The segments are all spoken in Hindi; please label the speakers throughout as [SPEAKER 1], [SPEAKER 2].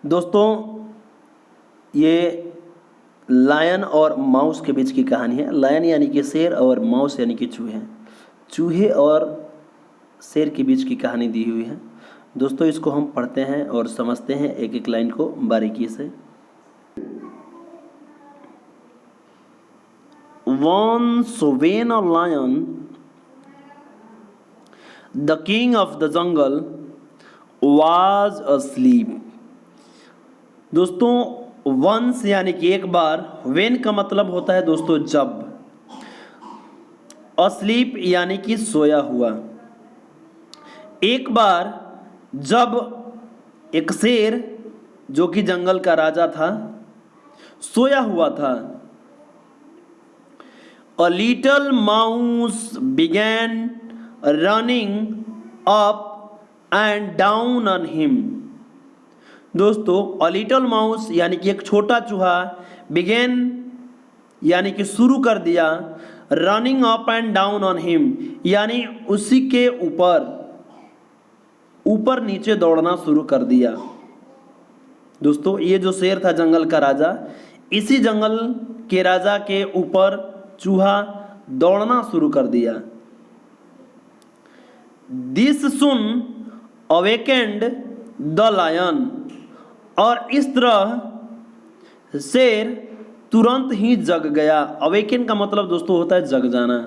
[SPEAKER 1] दोस्तों ये लायन और माउस के बीच की कहानी है। लायन यानी कि शेर और माउस यानी कि चूहे। चूहे और शेर के बीच की कहानी दी हुई है। दोस्तों इसको हम पढ़ते हैं और समझते हैं एक एक लाइन को बारीकी से। Once when a lion, the king of the jungle, was asleep। दोस्तों वंस यानी कि एक बार, वेन का मतलब होता है दोस्तों जब, अस्लीप यानी कि सोया हुआ। एक बार जब एक शेर जो कि जंगल का राजा था सोया हुआ था। A little mouse began running up and down on him। दोस्तों a little mouse यानी कि एक छोटा चूहा, began यानी कि शुरू कर दिया, running up and down on him यानी उसी के ऊपर नीचे दौड़ना शुरू कर दिया। दोस्तों ये जो शेर था जंगल का राजा, इसी जंगल के राजा के ऊपर चूहा दौड़ना शुरू कर दिया। This soon awakened the lion। और इस तरह शेर तुरंत ही जग गया। अवेकन का मतलब दोस्तों होता है जग जाना।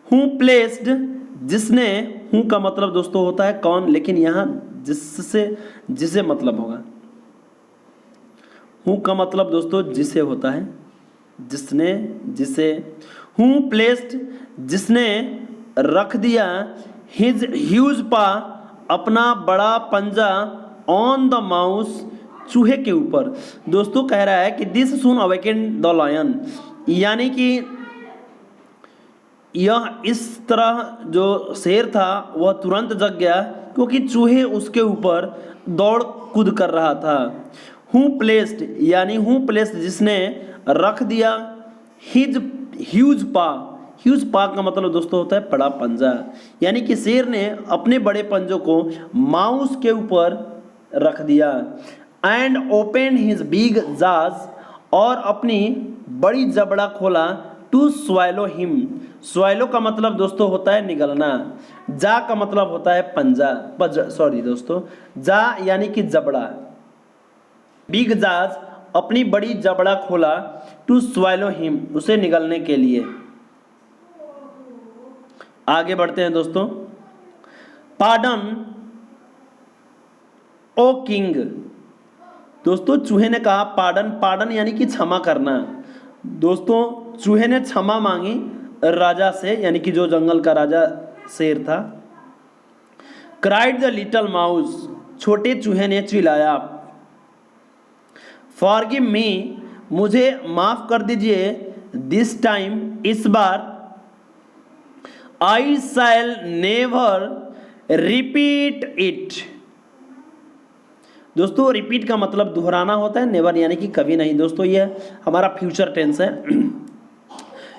[SPEAKER 1] Who placed, जिसने, हूँ का मतलब दोस्तों होता है कौन, लेकिन यहाँ जिसे मतलब होगा। हूँ का मतलब दोस्तों जिसे होता है, जिसने, जिसे। हूँ प्लेस्ड, जिसने रख दिया, हिज ह्यूज पा, अपना बड़ा पंजा, ऑन द माउस, चूहे के ऊपर। दोस्तों कह रहा है कि this soon awaken the lion, यानी कि यह इस तरह जो शेर था वह तुरंत जग गया क्योंकि चूहे उसके ऊपर दौड़ कूद कर रहा था। हूँ प्लेस्ड यानी हूँ प्लेस्ड जिसने रख दिया, हिज ह्यूज पा का मतलब दोस्तों होता है बड़ा पंजा, यानी कि शेर ने अपने बड़े पंजों को माउस के ऊपर रख दिया। एंड ओपन हिज बिग जाज, और अपनी बड़ी जबड़ा खोला, टू स्वैलो हिम। स्वैलो का मतलब दोस्तों होता है निगलना, जा का मतलब होता है दोस्तों जा यानी कि जबड़ा। बिग जाज अपनी बड़ी जबड़ा खोला, टू स्वैलो हिम, उसे निगलने के लिए। आगे बढ़ते हैं दोस्तों। Pardon O king. दोस्तों चूहे ने कहा पार्डन यानी कि क्षमा करना। दोस्तों चूहे ने क्षमा मांगी राजा से, यानी कि जो जंगल का राजा शेर था। क्राइड द लिटिल माउस, छोटे चूहे ने चिल्लाया। फॉरगिव मी, मुझे माफ कर दीजिए। दिस टाइम, इस बार। आई शैल नेवर रिपीट इट। दोस्तों रिपीट का मतलब दोहराना होता है, नेवर यानी कि कभी नहीं। दोस्तों ये हमारा फ्यूचर टेंस है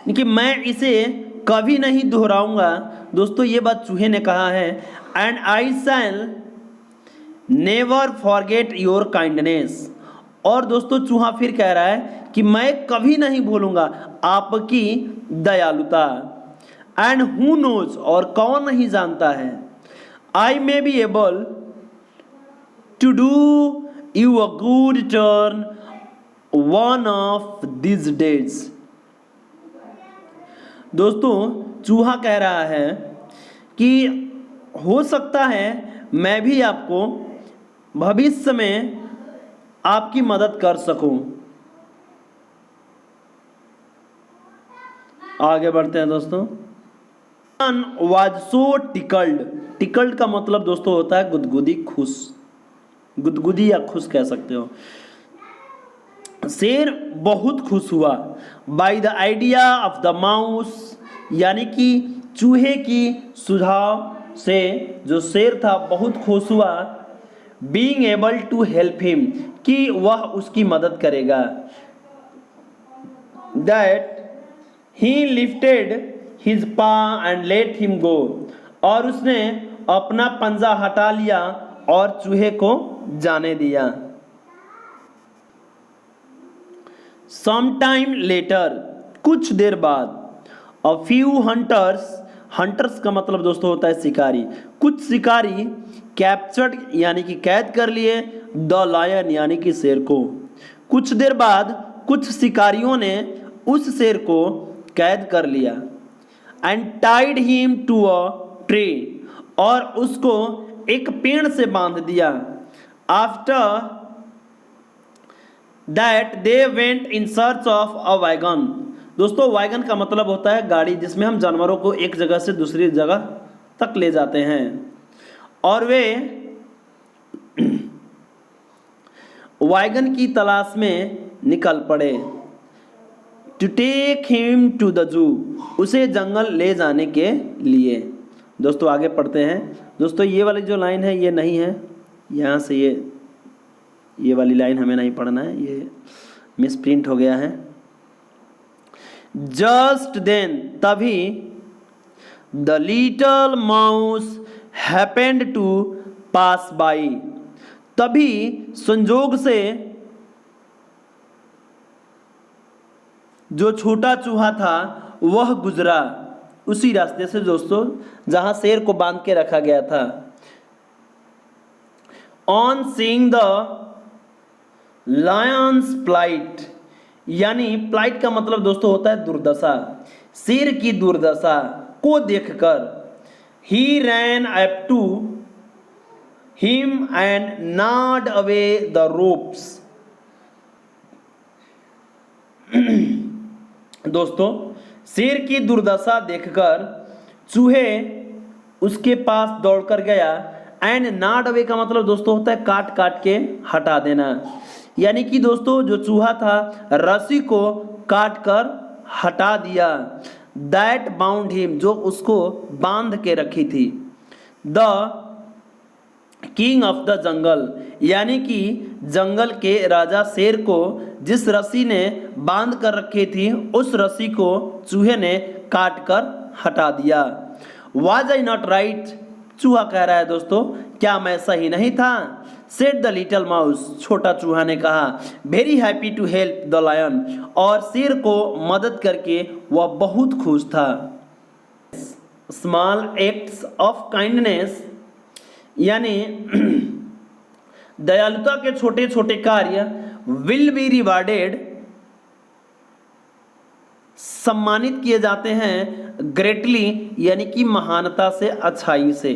[SPEAKER 1] कि मैं इसे कभी नहीं दोहराऊंगा। दोस्तों ये बात चूहे ने कहा है। And I shell never forget your kindness. और दोस्तों चूहा फिर कह रहा है कि मैं कभी नहीं भूलूंगा आपकी दयालुता। एंड हु नोज, और कौन नहीं जानता है, I may be able to do you a good turn one of this days. दोस्तों चूहा कह रहा है कि हो सकता है मैं भी आपको भविष्य में आपकी मदद कर सकूं। आगे बढ़ते हैं दोस्तों। वाज सो टिकल्ड का मतलब दोस्तों होता है गुदगुदी, खुश, गुदगुदी या खुश कह सकते हो। शेर बहुत खुश हुआ। By the idea of the mouse, यानी कि चूहे की सुझाव से जो शेर था बहुत खुश हुआ। Being able to help him, कि वह उसकी मदद करेगा। That he lifted his paw and let him go, और उसने अपना पंजा हटा लिया और चूहे को जाने दिया। सम टाइम लेटर, कुछ देर बाद, अ फ्यू हंटर्स, हंटर्स का मतलब दोस्तों होता है शिकारी, कुछ शिकारी कैप्चर्ड यानी कि कैद कर लिए द लायन यानी कि शेर को। कुछ देर बाद कुछ शिकारियों ने उस शेर को कैद कर लिया। And tied him to a tree, और उसको एक पेड़ से बांध दिया। After that they went in search of a wagon, दोस्तों वैगन का मतलब होता है गाड़ी जिसमें हम जानवरों को एक जगह से दूसरी जगह तक ले जाते हैं। और वे वैगन की तलाश में निकल पड़े। To take him to the zoo, उसे जंगल ले जाने के लिए। दोस्तों आगे पढ़ते हैं। दोस्तों ये वाली जो लाइन है ये नहीं है, यहाँ से ये वाली लाइन हमें नहीं पढ़ना है, ये मिसप्रिंट हो गया है। जस्ट देन, तभी, the little mouse happened to pass by, तभी संजोग से जो छोटा चूहा था वह गुजरा उसी रास्ते से दोस्तों जहां शेर को बांध के रखा गया था। On seeing the lion's plight, यानी प्लाइट का मतलब दोस्तों होता है दुर्दशा, शेर की दुर्दशा को देखकर, he ran up to him and gnawed away the ropes. दोस्तों शेर की दुर्दशा देखकर चूहे उसके पास दौड़कर गया। एंड नॉट अवे का मतलब दोस्तों होता है काट काट के हटा देना, यानी कि दोस्तों जो चूहा था रस्सी को काट कर हटा दिया। दैट बाउंड हिम, जो उसको बांध के रखी थी। The king of the jungle, यानी कि जंगल के राजा शेर को जिस रस्सी ने बांध कर रखी थी उस रस्सी को चूहे ने काट कर हटा दिया। वाज आई नॉट राइट, चूहा कह रहा है दोस्तों क्या मैं सही नहीं था। सेड द लिटिल माउस, छोटा चूहा ने कहा। Very happy to help the lion, और शेर को मदद करके वह बहुत खुश था। स्मॉल एक्ट्स ऑफ काइंडनेस, यानी दयालुता के छोटे छोटे कार्य विल बी रिवार्डेड, सम्मानित किए जाते हैं। ग्रेटली यानी कि महानता से, अच्छाई से।